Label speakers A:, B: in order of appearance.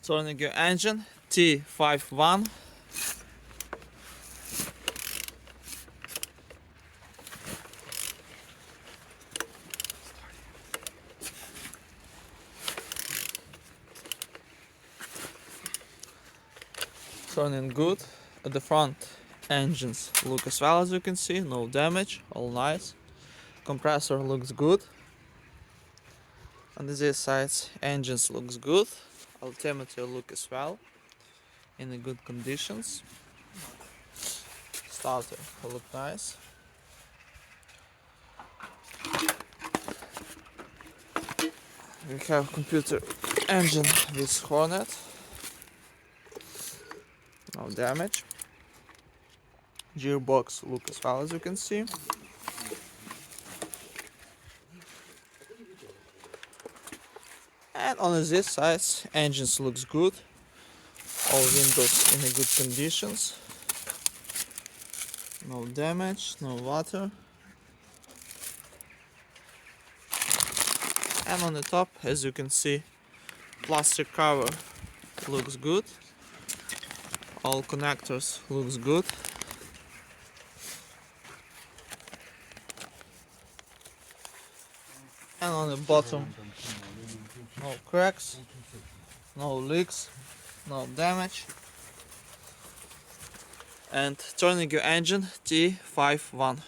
A: Turning your engine T51. Turning good. At the front, engines look as well, as you can see, no damage, all nice. Compressor looks good. On this side, engines looks good. Altimeter look as well, in a good conditions. Starter look nice. We have computer engine with Hornet, no damage. Gearbox look as well, as you can see. And on this side, engines looks good. All windows in a good conditions. No damage, no water. And on the top, as you can see, plastic cover looks good. All connectors looks good. And on the bottom, no cracks, no leaks, no damage. And turning your engine T51.